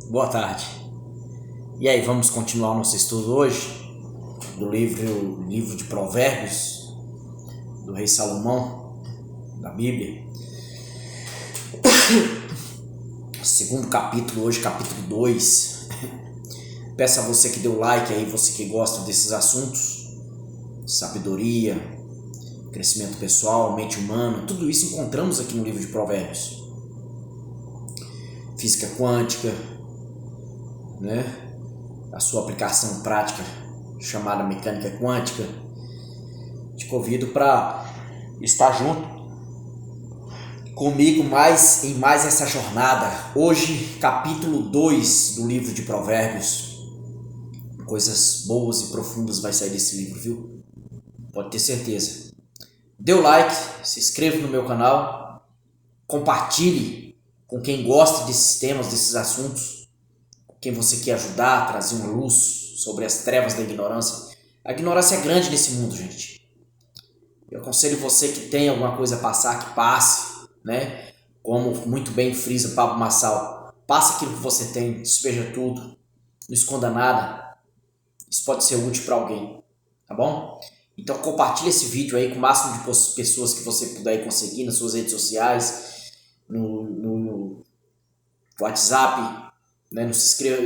Boa tarde. E aí, vamos continuar o nosso estudo hoje do livro de Provérbios do rei Salomão, da Bíblia. Segundo capítulo hoje, capítulo 2. Peço a você que dê o like aí, você que gosta desses assuntos, sabedoria, crescimento pessoal, mente humana, tudo isso encontramos aqui no livro de Provérbios. Física quântica, né? A sua aplicação prática chamada mecânica quântica. Te convido para estar junto comigo em mais essa jornada. Hoje, capítulo 2 do livro de Provérbios. Coisas boas e profundas vai sair desse livro, viu? Pode ter certeza. Dê o like, se inscreva no meu canal, compartilhe com quem gosta desses temas, desses assuntos, quem você quer ajudar, trazer uma luz sobre as trevas da ignorância. A ignorância é grande nesse mundo, gente. Eu aconselho você que tem alguma coisa a passar, que passe, né? Como muito bem frisa Pablo Marçal. Passe aquilo que você tem, despeja tudo, não esconda nada. Isso pode ser útil para alguém, tá bom? Então compartilhe esse vídeo aí com o máximo de pessoas que você puder conseguir nas suas redes sociais, no WhatsApp, né? Não se esqueça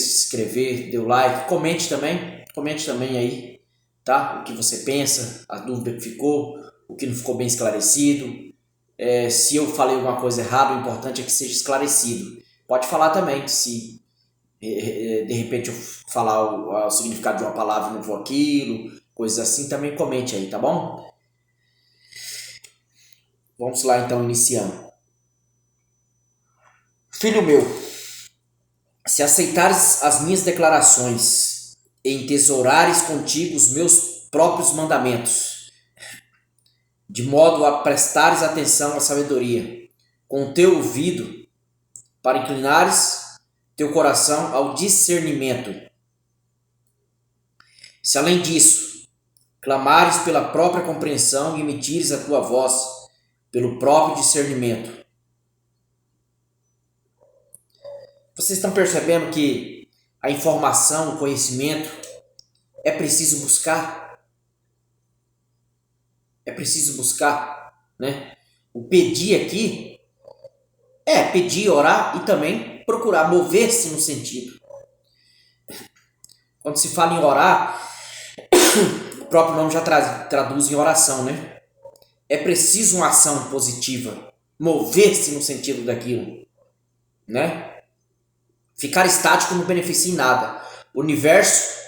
de se inscrever, dê o like, comente também aí, tá? O que você pensa, a dúvida que ficou, o que não ficou bem esclarecido. Se eu falei alguma coisa errada, o importante é que seja esclarecido. Pode falar também, se de repente eu falar o significado de uma palavra e não for aquilo, coisas assim, também comente aí, tá bom? Vamos lá então, iniciando. Filho meu, se aceitares as minhas declarações e entesourares contigo os meus próprios mandamentos, de modo a prestares atenção à sabedoria, com o teu ouvido, para inclinares teu coração ao discernimento. Se além disso, clamares pela própria compreensão e emitires a tua voz pelo próprio discernimento. Vocês estão percebendo que a informação, o conhecimento, é preciso buscar? É preciso buscar, né? O pedir aqui é pedir, orar e também procurar mover-se no sentido. Quando se fala em orar, o próprio nome já traduz em oração, né? É preciso uma ação positiva, mover-se no sentido daquilo, né? Ficar estático não beneficia em nada. O universo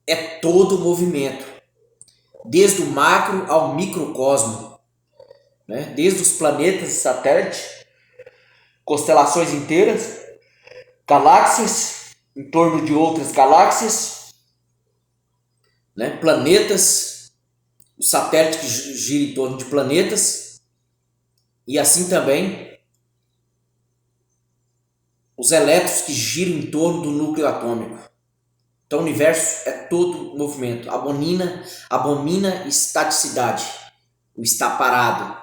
é todo movimento, desde o macro ao microcosmo, né? Desde os planetas, satélites, constelações inteiras, galáxias em torno de outras galáxias, né? Planetas, os satélites que giram em torno de planetas, e assim também os elétrons que giram em torno do núcleo atômico. Então o universo é todo movimento. Abomina estaticidade, o estar parado.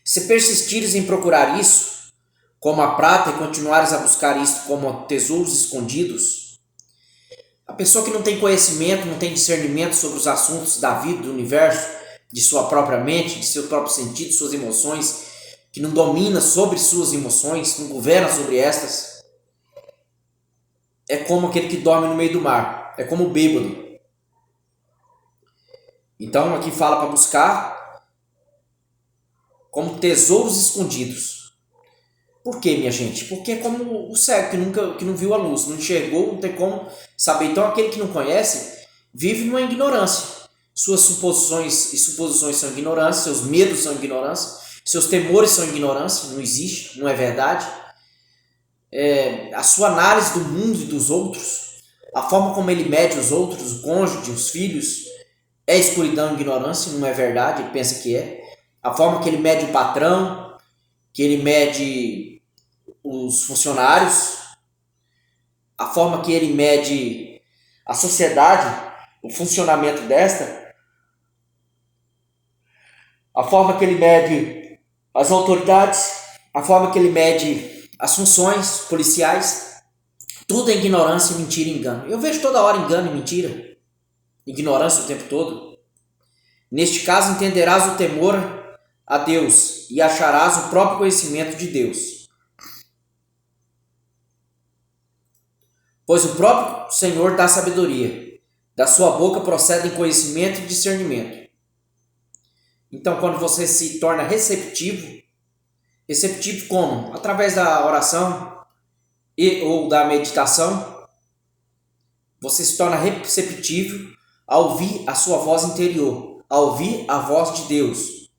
Se persistires em procurar isso como a prata e continuares a buscar isso como tesouros escondidos, a pessoa que não tem conhecimento, não tem discernimento sobre os assuntos da vida, do universo, de sua própria mente, de seu próprio sentido, suas emoções, que não domina sobre suas emoções, não governa sobre estas, é como aquele que dorme no meio do mar, é como o bêbado. Então aqui fala para buscar como tesouros escondidos. Por quê, minha gente? Porque é como o cego que não viu a luz, não enxergou, não tem como saber. Então aquele que não conhece vive numa ignorância. Suas suposições são ignorância, seus medos são ignorância, seus temores são ignorância, não existe, não é verdade. A sua análise do mundo e dos outros, a forma como ele mede os outros, o cônjuge, os filhos, é escuridão e ignorância, não é verdade, ele pensa que é. A forma que ele mede o patrão, que ele mede os funcionários, a forma que ele mede a sociedade, o funcionamento desta, a forma que ele mede as autoridades, a forma que ele mede as funções policiais, tudo é ignorância, mentira e engano. Eu vejo toda hora engano e mentira, ignorância o tempo todo. Neste caso, entenderás o temor a Deus e acharás o próprio conhecimento de Deus. Pois o próprio Senhor dá sabedoria. Da sua boca procedem conhecimento e discernimento. Então, quando você se torna receptivo como? Através da oração ou da meditação, você se torna receptivo a ouvir a sua voz interior, a ouvir a voz de Deus,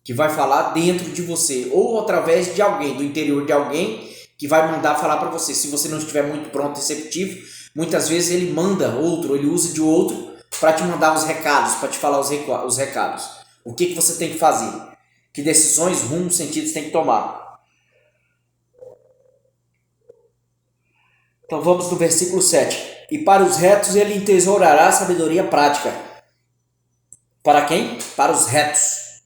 que vai falar dentro de você, ou através de alguém, do interior de alguém, que vai mandar falar para você. Se você não estiver muito pronto, receptivo, muitas vezes ele manda outro, ele usa de outro para te mandar os recados, para te falar os recados. O que você tem que fazer? Que decisões, rumos, sentidos tem que tomar? Então vamos no versículo 7. E para os retos ele entesourará a sabedoria prática. Para quem? Para os retos.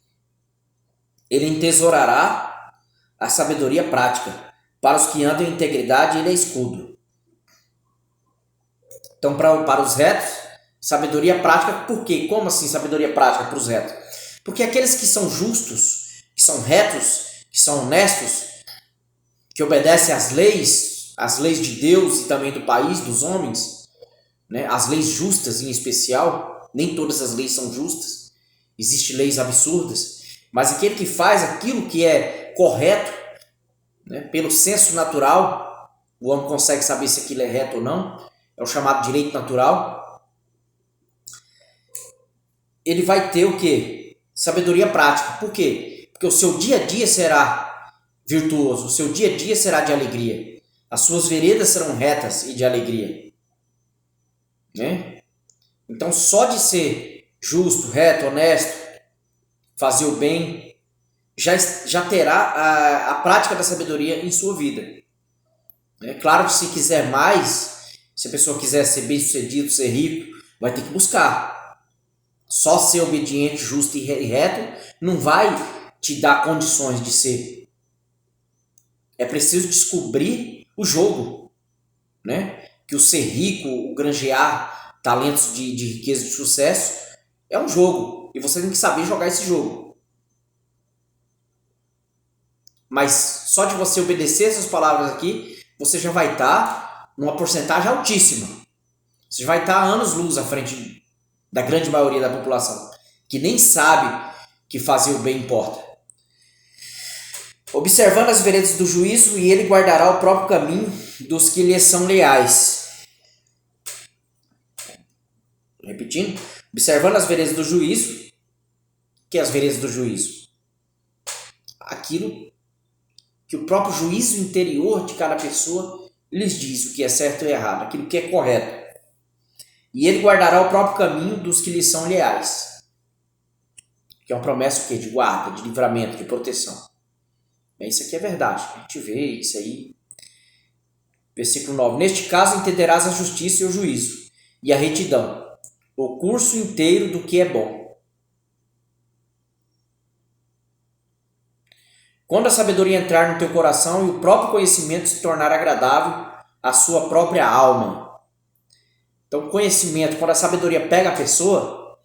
Ele entesourará a sabedoria prática. Para os que andam em integridade, ele é escudo. Então, para os retos, sabedoria prática, por quê? Como assim sabedoria prática para os retos? Porque aqueles que são justos, que são retos, que são honestos, que obedecem às leis de Deus e também do país, dos homens, né? As leis justas em especial, nem todas as leis são justas, existem leis absurdas, mas aquele que faz aquilo que é correto, né? Pelo senso natural, o homem consegue saber se aquilo é reto ou não, é o chamado direito natural. Ele vai ter o quê? Sabedoria prática. Por quê? Porque o seu dia a dia será virtuoso, o seu dia a dia será de alegria, as suas veredas serão retas e de alegria, né? Então, só de ser justo, reto, honesto, fazer o bem, já terá a prática da sabedoria em sua vida. É claro que se quiser mais, se a pessoa quiser ser bem sucedido, ser rico, vai ter que buscar. Só ser obediente, justo e reto não vai te dar condições de ser. É preciso descobrir o jogo, né? Que o ser rico, o granjear talentos de riqueza, de sucesso, é um jogo. E você tem que saber jogar esse jogo. Mas só de você obedecer essas palavras aqui, você já vai estar numa porcentagem altíssima. Você vai estar anos-luz à frente da grande maioria da população, que nem sabe que fazer o bem importa. Observando as veredas do juízo, e ele guardará o próprio caminho dos que lhe são leais. Repetindo, observando as veredas do juízo. Que é as veredas do juízo? Aquilo que o próprio juízo interior de cada pessoa lhes diz o que é certo e errado, aquilo que é correto. E ele guardará o próprio caminho dos que lhe são leais. Que é uma promessa o quê? De guarda, de livramento, de proteção. Isso aqui é verdade. A gente vê isso aí. Versículo 9. Neste caso entenderás a justiça e o juízo, e a retidão, o curso inteiro do que é bom. Quando a sabedoria entrar no teu coração e o próprio conhecimento se tornar agradável à sua própria alma. Então, conhecimento, quando a sabedoria pega a pessoa,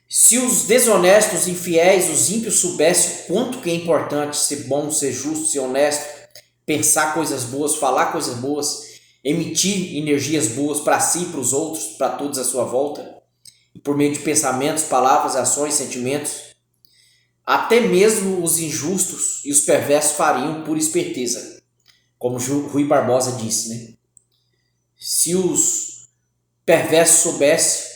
se os desonestos, infiéis, os ímpios soubessem o quanto que é importante ser bom, ser justo, ser honesto, pensar coisas boas, falar coisas boas, emitir energias boas para si, para os outros, para todos à sua volta, e por meio de pensamentos, palavras, ações, sentimentos, até mesmo os injustos e os perversos fariam por esperteza, como Rui Barbosa disse, né? Se os perversos soubessem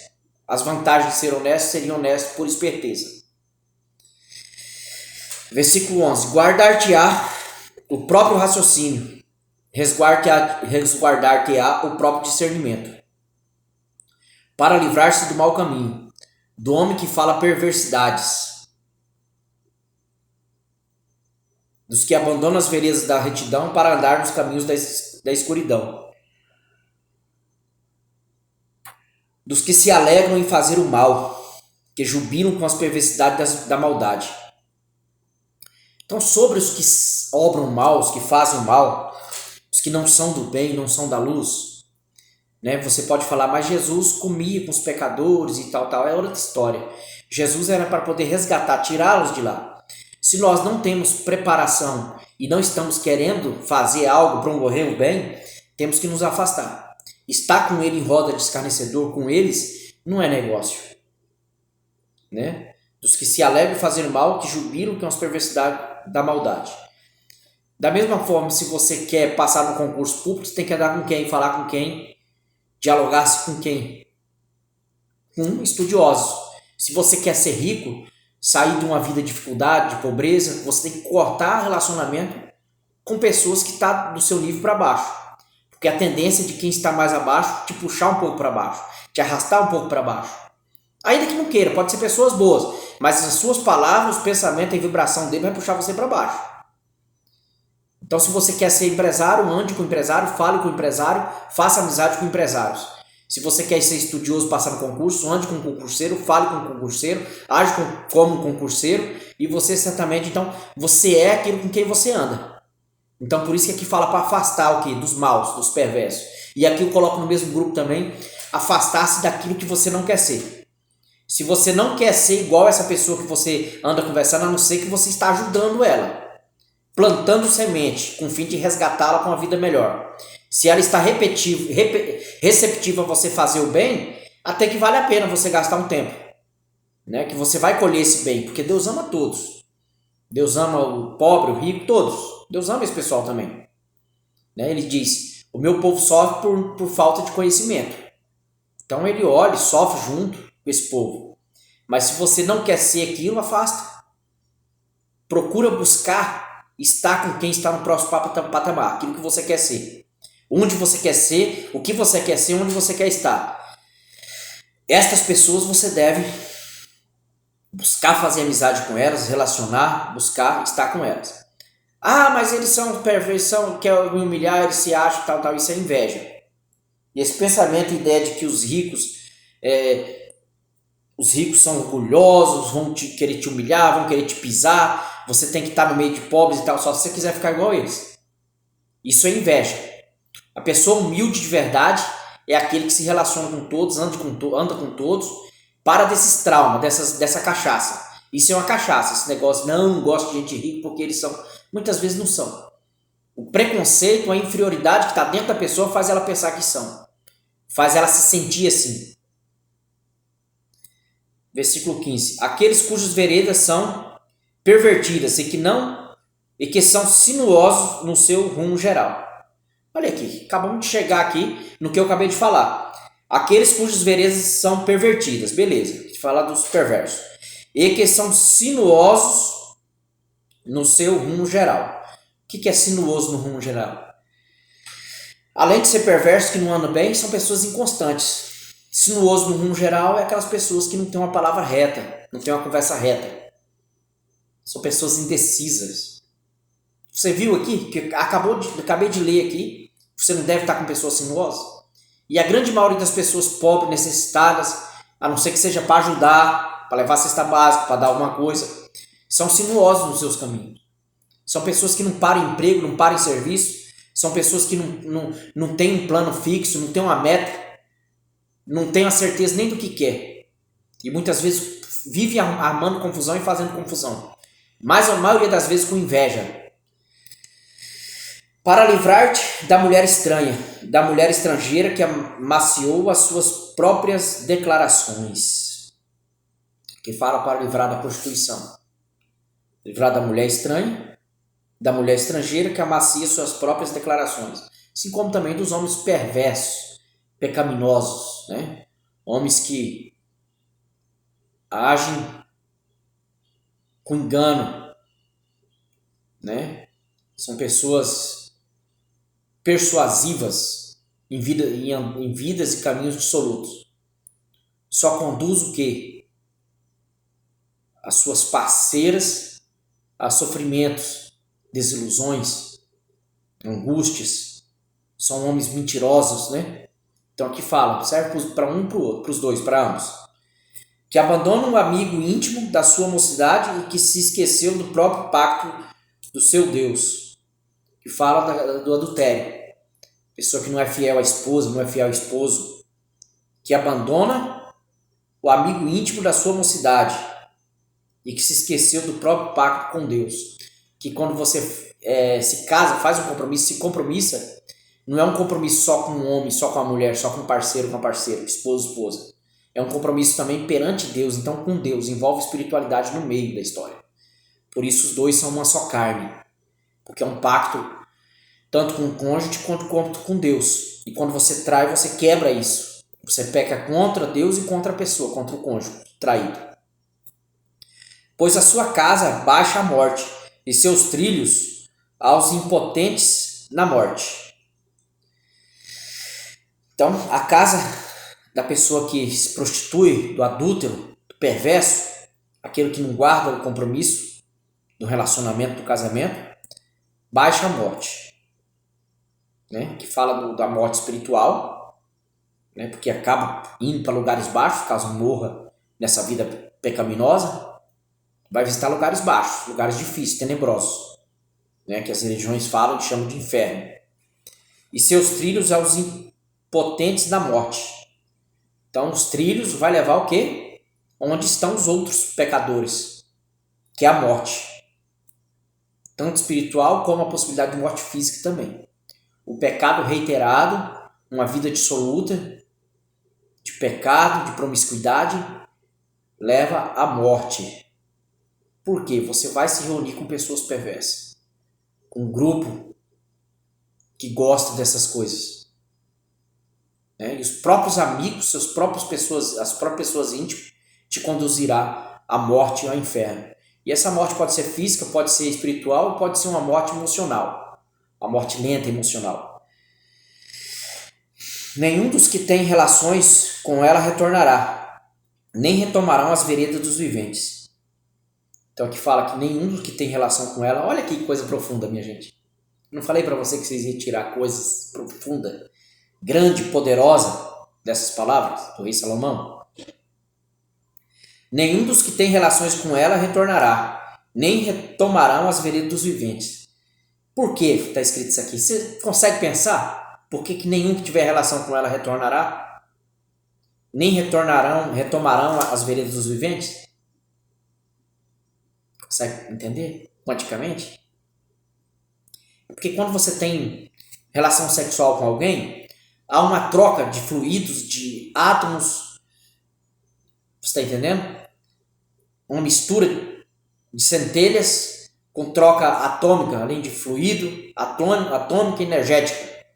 as vantagens de ser honesto, seriam honestos por esperteza. Versículo 11. Guardar-te-á o próprio raciocínio, resguardar-te-á o próprio discernimento, para livrar-se do mau caminho, do homem que fala perversidades, dos que abandonam as veredas da retidão para andar nos caminhos da escuridão, dos que se alegram em fazer o mal, que jubilam com as perversidades da maldade. Então, sobre os que obram mal, os que fazem o mal, os que não são do bem, não são da luz, né? Você pode falar, mas Jesus comia com os pecadores e tal, é outra história. Jesus era para poder resgatar, tirá-los de lá. Se nós não temos preparação e não estamos querendo fazer algo, promover o bem, temos que nos afastar. Estar com ele em roda de escarnecedor, com eles, não é negócio, né? Dos que se alegram fazer mal, que jubilam com as perversidades da maldade. Da mesma forma, se você quer passar no concurso público, você tem que andar com quem, falar com quem, dialogar-se com quem? Com estudiosos. Se você quer ser rico, sair de uma vida de dificuldade, de pobreza, você tem que cortar relacionamento com pessoas que estão do seu nível para baixo. Porque a tendência de quem está mais abaixo é te puxar um pouco para baixo, te arrastar um pouco para baixo. Ainda que não queira, pode ser pessoas boas, mas as suas palavras, os pensamentos e a vibração dele vai puxar você para baixo. Então, se você quer ser empresário, ande com o empresário, fale com o empresário, faça amizade com empresários. Se você quer ser estudioso, passar no concurso, ande com um concurseiro, fale com um concurseiro, age como um concurseiro, e você certamente, então, você é aquilo com quem você anda. Então, por isso que aqui fala para afastar o quê? Dos maus, dos perversos. E aqui eu coloco no mesmo grupo também, afastar-se daquilo que você não quer ser. Se você não quer ser igual essa pessoa que você anda conversando, a não ser que você está ajudando ela, plantando semente, com o fim de resgatá-la com uma vida melhor. Se ela está receptiva a você fazer o bem, até que vale a pena você gastar um tempo, né? Que você vai colher esse bem, porque Deus ama todos. Deus ama o pobre, o rico, todos. Deus ama esse pessoal também, né? Ele diz, o meu povo sofre por falta de conhecimento. Então ele olha e sofre junto com esse povo. Mas se você não quer ser aquilo, afasta. Procura buscar estar com quem está no próximo patamar, aquilo que você quer ser. Onde você quer ser, o que você quer ser, onde você quer estar. Estas pessoas você deve buscar fazer amizade com elas, relacionar, buscar estar com elas. Ah, mas eles são perversão, quer me humilhar, eles se acham, tal, isso é inveja. E esse pensamento, a ideia de que os ricos são orgulhosos, vão querer te humilhar, vão querer te pisar, você tem que estar no meio de pobres e tal, só se você quiser ficar igual a eles. Isso é inveja. A pessoa humilde de verdade é aquele que se relaciona com todos, anda com todos, para desses traumas, dessa cachaça. Isso é uma cachaça, esse negócio, não gosto de gente rica porque eles são, muitas vezes não são. O preconceito, a inferioridade que está dentro da pessoa faz ela pensar que são, faz ela se sentir assim. Versículo 15, aqueles cujas veredas são pervertidas e que são sinuosos no seu rumo geral. Olha aqui, acabamos de chegar aqui no que eu acabei de falar. Aqueles cujas veredas são pervertidas, beleza, a gente fala dos perversos. E que são sinuosos no seu rumo geral. O que é sinuoso no rumo geral? Além de ser perverso, que não andam bem, são pessoas inconstantes. Sinuoso no rumo geral é aquelas pessoas que não têm uma palavra reta, não têm uma conversa reta. São pessoas indecisas. Você viu aqui, que acabei de ler aqui, você não deve estar com pessoas sinuosas? E a grande maioria das pessoas pobres, necessitadas, a não ser que seja para ajudar, para levar a cesta básica, para dar alguma coisa, são sinuosos nos seus caminhos. São pessoas que não param em emprego, não param em serviço, são pessoas que não têm um plano fixo, não têm uma meta, não têm a certeza nem do que quer. E muitas vezes vive armando confusão e fazendo confusão. Mas a maioria das vezes com inveja. Para livrar-te da mulher estranha, da mulher estrangeira que amaciou as suas próprias declarações. Que fala para livrar da prostituição. Livrar da mulher estranha, da mulher estrangeira que amacia suas próprias declarações. Assim como também dos homens perversos, pecaminosos, né? Homens que agem com engano, né? São pessoas persuasivas em vidas e caminhos dissolutos. Só conduz o quê? As suas parceiras a sofrimentos, desilusões, angústias. São homens mentirosos, né? Então aqui fala, serve para um e para o outro, para os dois, para ambos. Que abandona um amigo íntimo da sua mocidade e que se esqueceu do próprio pacto do seu Deus, que fala do adultério. Pessoa que não é fiel à esposa, não é fiel ao esposo, que abandona o amigo íntimo da sua mocidade e que se esqueceu do próprio pacto com Deus. Que quando você se casa, faz um compromisso, se compromissa, não é um compromisso só com um homem, só com a mulher, só com um parceiro, com a parceira, esposo, esposa. É um compromisso também perante Deus, então com Deus, envolve espiritualidade no meio da história. Por isso os dois são uma só carne, porque é um pacto tanto com o cônjuge quanto com Deus. E quando você trai, você quebra isso. Você peca contra Deus e contra a pessoa, contra o cônjuge traído. Pois a sua casa baixa a morte, e seus trilhos aos impotentes na morte. Então, a casa da pessoa que se prostitui, do adúltero, do perverso, aquele que não guarda o compromisso do relacionamento, do casamento, baixa a morte. Né? Que fala da morte espiritual, né? Porque acaba indo para lugares baixos, caso morra nessa vida pecaminosa, vai visitar lugares baixos, lugares difíceis, tenebrosos, né? Que as religiões falam e chamam de inferno. E seus trilhos aos impotentes da morte. Então os trilhos vai levar o quê? Onde estão os outros pecadores, que é a morte. Tanto espiritual como a possibilidade de morte física também. O pecado reiterado, uma vida dissoluta, de pecado, de promiscuidade, leva à morte. Por quê? Você vai se reunir com pessoas perversas, com um grupo que gosta dessas coisas. E os próprios amigos, as próprias pessoas íntimas, te conduzirá à morte e ao inferno. E essa morte pode ser física, pode ser espiritual, pode ser uma morte emocional. A morte lenta emocional. Nenhum dos que tem relações com ela retornará, nem retomarão as veredas dos viventes. Então aqui fala que nenhum dos que tem relação com ela, olha que coisa profunda, minha gente. Não falei para você que vocês iam tirar coisas profundas, grande, poderosa dessas palavras do rei Salomão? Nenhum dos que tem relações com ela retornará, nem retomarão as veredas dos viventes. Por que está escrito isso aqui? Você consegue pensar? Por que nenhum que tiver relação com ela retornará? Nem retomarão as veredas dos viventes? Consegue entender? Quanticamente? Porque quando você tem relação sexual com alguém, há uma troca de fluidos, de átomos. Você está entendendo? Uma mistura de centelhas com troca atômica, além de fluido, atômica e energética.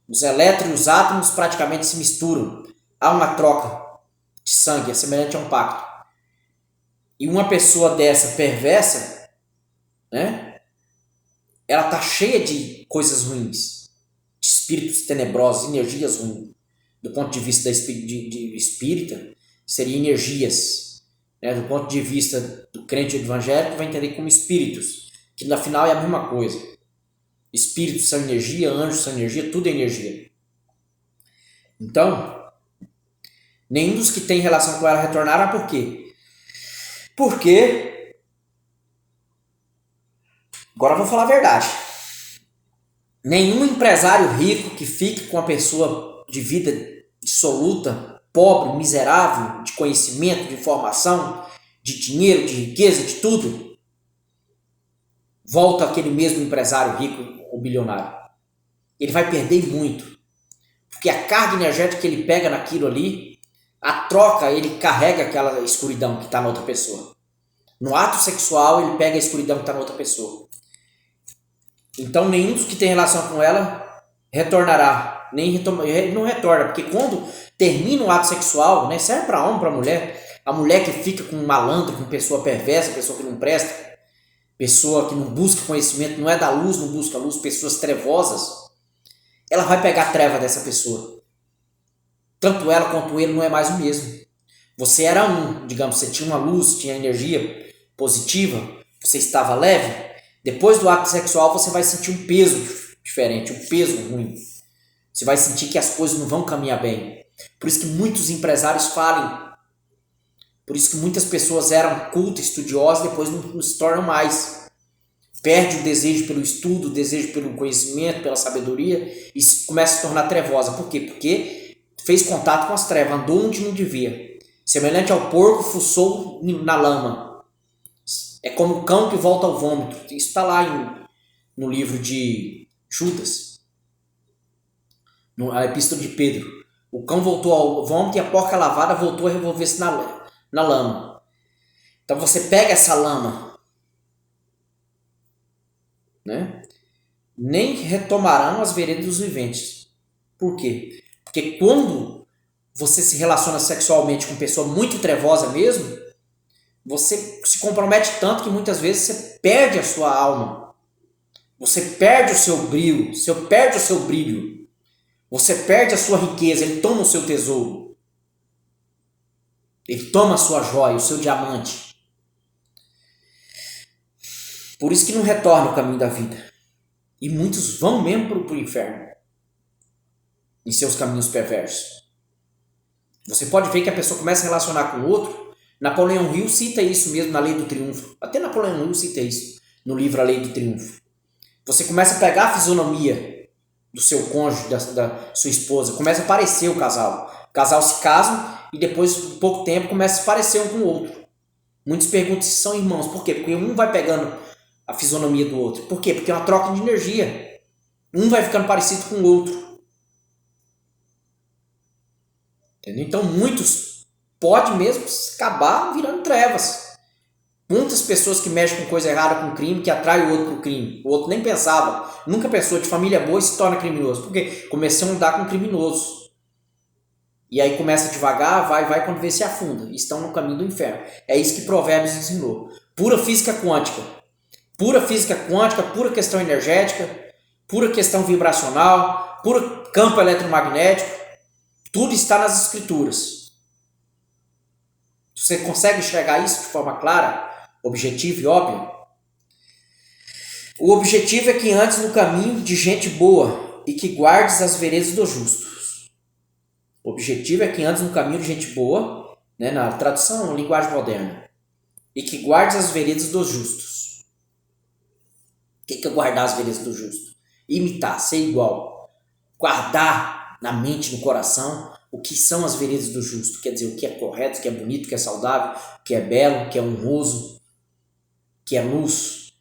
Os elétrons e os átomos praticamente se misturam. Há uma troca de sangue, é semelhante a um pacto. E uma pessoa dessa perversa, né? Ela está cheia de coisas ruins, de espíritos tenebrosos, energias ruins. Do ponto de vista de espírita, seria energias. Do ponto de vista do crente evangélico, vai entender como espíritos, que no final é a mesma coisa. Espíritos são energia, anjos são energia, tudo é energia. Então, nenhum dos que tem relação com ela retornará. Por quê? Porque, agora eu vou falar a verdade, nenhum empresário rico que fique com uma pessoa de vida dissoluta, pobre, miserável, de conhecimento, de informação, de dinheiro, de riqueza, de tudo, volta aquele mesmo empresário rico ou bilionário. Ele vai perder muito, porque a carga energética que ele pega naquilo ali, a troca, ele carrega aquela escuridão que está na outra pessoa. No ato sexual, ele pega a escuridão que está na outra pessoa. Então, nenhum dos que tem relação com ela retornará. Não retorna, porque quando termina o ato sexual, né, serve para homem, para mulher. A mulher que fica com um malandro, com pessoa perversa, pessoa que não presta, pessoa que não busca conhecimento, não é da luz, não busca luz, pessoas trevosas, ela vai pegar a treva dessa pessoa. Tanto ela quanto ele não é mais o mesmo. Você era um, digamos, você tinha uma luz, tinha energia positiva, você estava leve. Depois do ato sexual você vai sentir um peso diferente, um peso ruim. Você vai sentir que as coisas não vão caminhar bem. Por isso que muitos empresários falem. Por isso que muitas pessoas eram cultas, estudiosas, depois não se tornam mais. perde o desejo pelo estudo, o desejo pelo conhecimento, pela sabedoria e começa a se tornar trevosa. Por quê? Porque fez contato com as trevas, andou onde não devia. Semelhante ao porco, fuçou na lama. É como o cão que volta ao vômito. Isso está lá no livro de Judas, na epístola de Pedro. O cão voltou ao vômito e a porca lavada voltou a revolver-se na lama. Então você pega essa lama, né? Nem retomarão as veredas dos viventes. Por quê? Porque quando você se relaciona sexualmente com uma pessoa muito trevosa mesmo, você se compromete tanto que muitas vezes você perde a sua alma. Você perde o seu brilho, você perde o seu brilho. Você perde a sua riqueza, ele toma o seu tesouro. Ele toma a sua joia, o seu diamante. Por isso que não retorna ao caminho da vida. E muitos vão mesmo para o inferno, em seus caminhos perversos. Você pode ver que a pessoa começa a relacionar com o outro. Napoleão Hill cita isso mesmo na Lei do Triunfo. Até Napoleão Hill cita isso no livro A Lei do Triunfo. Você começa a pegar a fisionomia do seu cônjuge, da sua esposa, começa a parecer o casal. O casal se casa e depois de pouco tempo começa a parecer um com o outro. Muitos perguntam se são irmãos. Por quê? Porque um vai pegando a fisionomia do outro. Por quê? Porque é uma troca de energia. Um vai ficando parecido com o outro. Entendeu? Então muitos podem mesmo acabar virando trevas. Muitas pessoas que mexem com coisa errada, com crime, que atraem o outro para o crime. O outro nem pensava, nunca pensou, de família boa e se torna criminoso. Por quê? Começou a andar com um criminoso. E aí começa devagar, vai, quando vê se afunda. E estão no caminho do inferno. É isso que Provérbios ensinou. Pura física quântica. Pura física quântica, pura questão energética, pura questão vibracional, puro campo eletromagnético. Tudo está nas escrituras. Você consegue enxergar isso de forma clara, objetiva e óbvia? O objetivo é que andes no caminho de gente boa e que guardes as veredas dos justos. O objetivo é que andes no caminho de gente boa, né, na tradução, linguagem moderna, e que guardes as veredas dos justos. O que é guardar as veredas do justo? Imitar, ser igual. Guardar na mente, no coração, o que são as veredas do justo. Quer dizer, o que é correto, o que é bonito, o que é saudável, o que é belo, o que é honroso, o que é luz.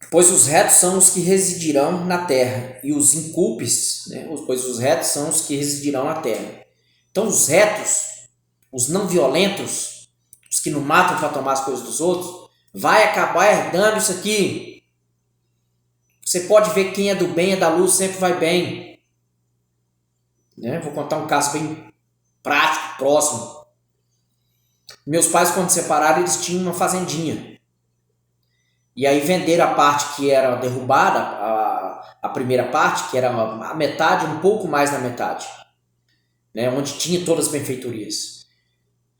Pois os retos são os que residirão na terra, e os incúlpes, né? Pois os retos são os que residirão na terra. Então os retos, os não violentos, os que não matam para tomar as coisas dos outros, vai acabar herdando isso aqui. Você pode ver quem é do bem, é da luz, sempre vai bem. Né? Vou contar um caso bem prático, próximo. Meus pais, quando se separaram, eles tinham uma fazendinha. E aí venderam a parte que era derrubada, a primeira parte, que era a metade, um pouco mais da metade. Né? Onde tinha todas as benfeitorias.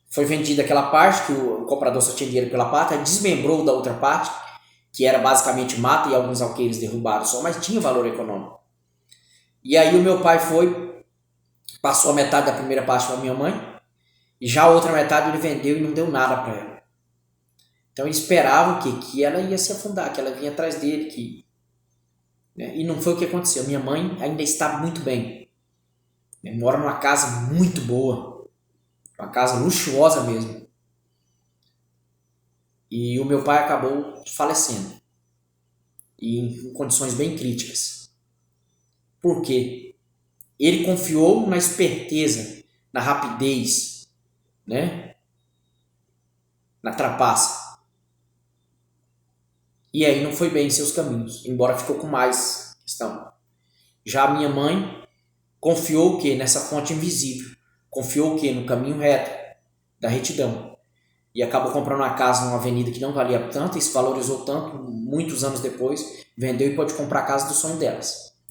Foi vendida aquela parte, que o comprador só tinha dinheiro pela parte, aí desmembrou da outra parte, que era basicamente mata e alguns alqueires derrubaram só, mas tinha valor econômico. E aí o meu pai passou a metade da primeira parte para minha mãe, e já a outra metade ele vendeu e não deu nada para ela. Então ele esperava o quê? Que ela ia se afundar, que ela vinha atrás dele. Né? E não foi o que aconteceu. Minha mãe ainda está muito bem. Mora numa casa muito boa, uma casa luxuosa mesmo. E o meu pai acabou falecendo. E em condições bem críticas. Por quê? Ele confiou na esperteza, na rapidez, né? Na trapaça. E aí não foi bem em seus caminhos, embora ficou com mais questão. Já a minha mãe confiou o quê? Nessa fonte invisível. Confiou o quê? No caminho reto, da retidão. E acabou comprando uma casa numa avenida que não valia tanto, e se valorizou tanto, muitos anos depois, vendeu e pôde comprar a casa do sonho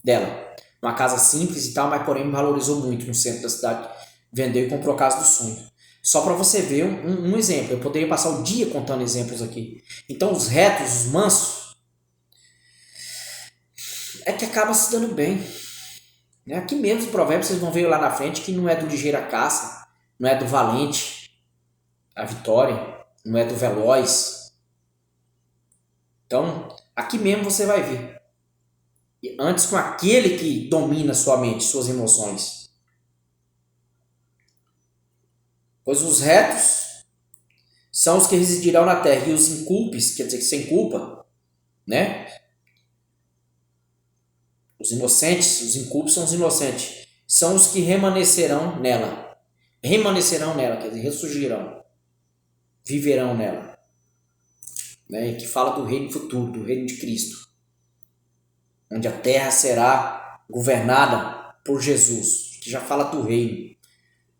dela. Uma casa simples e tal, mas porém valorizou muito no centro da cidade. Vendeu e comprou a casa do sonho. Só para você ver um exemplo. Eu poderia passar o dia contando exemplos aqui. Então os retos, os mansos, é que acaba se dando bem. Aqui mesmo os provérbios vocês vão ver lá na frente que não é do ligeiro a caça, não é do valente a vitória. não é do veloz. Então, aqui mesmo você vai ver. E antes com aquele que domina sua mente, suas emoções. Pois os retos são os que residirão na terra, e os incúlpes, quer dizer, que sem culpa, né? Os inocentes, os incúlpes são os inocentes, são os que remanescerão nela. Remanescerão nela, quer dizer, ressurgirão, viverão nela. Né? Que fala do reino futuro, do reino de Cristo, onde a terra será governada por Jesus, que já fala do reino.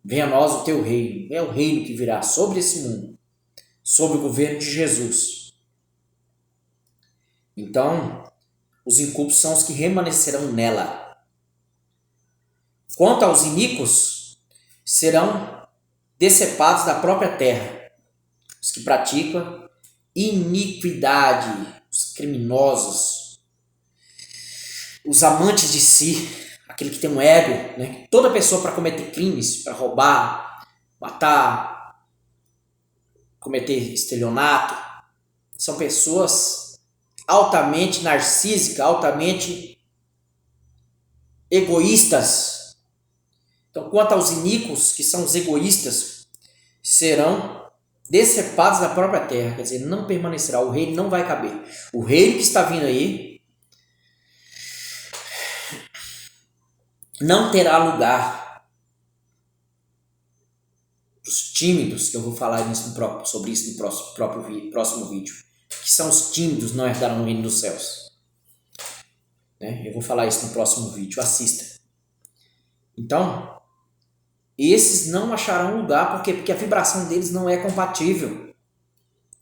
Venha a nós o teu reino, é o reino que virá sobre esse mundo, sob o governo de Jesus. Então, os incúlpos são os que remanescerão nela. Quanto aos iníquos, serão decepados da própria terra, os que praticam iniquidade, os criminosos, os amantes de si, aquele que tem um ego, né? Toda pessoa para cometer crimes, para roubar, matar, cometer estelionato, são pessoas altamente narcísicas, altamente egoístas. Então, quanto aos iníquos, que são os egoístas, serão decepados da própria terra, quer dizer, não permanecerá, o reino não vai caber. O reino que está vindo aí não terá lugar. Os tímidos, que eu vou falar sobre isso no próximo vídeo, que são os tímidos, não herdarão o reino dos céus. Né? Eu vou falar isso no próximo vídeo, assista. Então, esses não acharão lugar, porque a vibração deles não é compatível.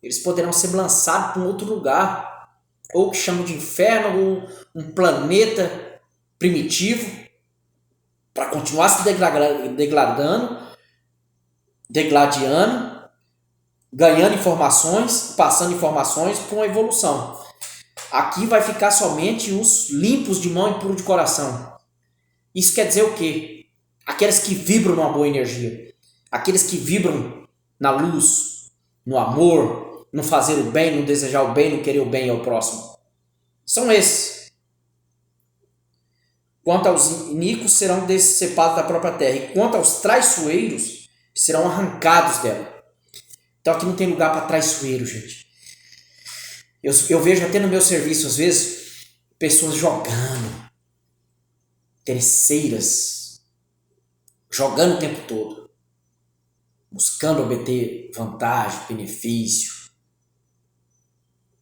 Eles poderão ser lançados para um outro lugar, ou que chamam de inferno, ou um planeta primitivo, para continuar se degladiando, ganhando informações, passando informações para uma evolução. Aqui vai ficar somente os limpos de mão e puros de coração. Isso quer dizer o quê? Aqueles que vibram numa boa energia, aqueles que vibram na luz, no amor, no fazer o bem, no desejar o bem, no querer o bem ao próximo. São esses. Quanto aos iníquos, serão decepados da própria terra, e quanto aos traiçoeiros, serão arrancados dela. Então aqui não tem lugar para traiçoeiro, gente. Eu vejo até no meu serviço, às vezes, pessoas jogando, interesseiras, jogando o tempo todo, buscando obter vantagem, benefício,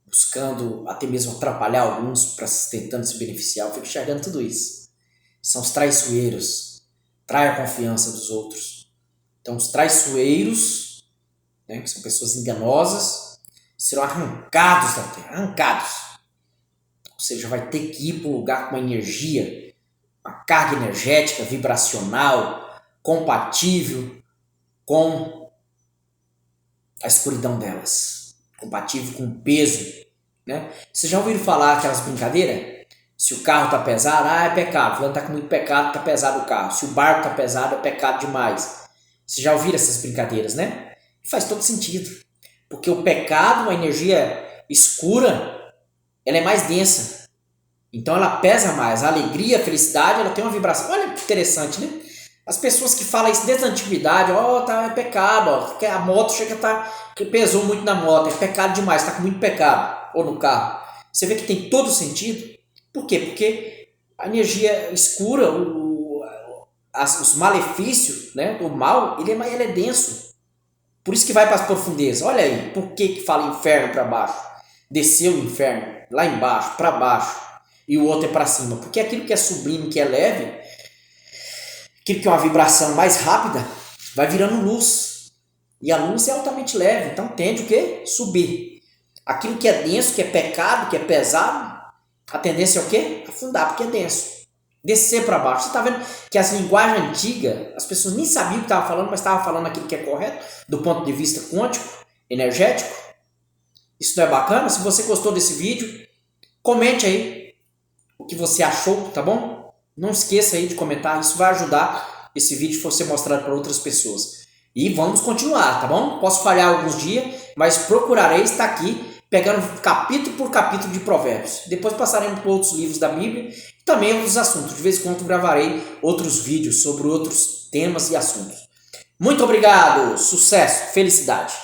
buscando até mesmo atrapalhar alguns para tentando se beneficiar. Eu fico enxergando tudo isso. São os traiçoeiros, traem a confiança dos outros. Então os traiçoeiros, né, que são pessoas enganosas, serão arrancados da terra, arrancados. Ou seja, vai ter que ir para um lugar com uma energia, uma carga energética, vibracional, compatível com a escuridão delas, compatível com o peso. Né? Vocês já ouviram falar aquelas brincadeiras? Se o carro está pesado, é pecado. Fulano está com muito pecado, está pesado o carro. Se o barco está pesado, é pecado demais. Vocês já ouviram essas brincadeiras, né? Faz todo sentido. Porque o pecado, uma energia escura, ela é mais densa. Então ela pesa mais. A alegria, a felicidade, ela tem uma vibração. Olha que interessante, né? As pessoas que falam isso desde a antiguidade, tá, é pecado, que a moto chega a tá, que pesou muito na moto, é pecado demais, está com muito pecado, ou no carro. Você vê que tem todo sentido. Por quê? Porque a energia escura, os malefícios, né, do mal, ele é denso. Por isso que vai para as profundezas. Olha aí, por que fala inferno para baixo? Desceu o inferno, lá embaixo, para baixo, e o outro é para cima. Porque aquilo que é sublime, que é leve, aquilo que é uma vibração mais rápida, vai virando luz. E a luz é altamente leve, então tende o quê? Subir. Aquilo que é denso, que é pecado, que é pesado, a tendência é o quê? Afundar, porque é denso. Descer para baixo. Você está vendo que essa linguagem antiga, as pessoas nem sabiam o que estavam falando, mas estavam falando aquilo que é correto, do ponto de vista quântico, energético. Isso não é bacana? Se você gostou desse vídeo, comente aí o que você achou, tá bom? Não esqueça aí de comentar, isso vai ajudar esse vídeo a ser mostrado para outras pessoas. E vamos continuar, tá bom? Posso falhar alguns dias, mas procurarei estar aqui pegando capítulo por capítulo de Provérbios. Depois passaremos por outros livros da Bíblia e também outros assuntos. De vez em quando gravarei outros vídeos sobre outros temas e assuntos. Muito obrigado, sucesso, felicidade.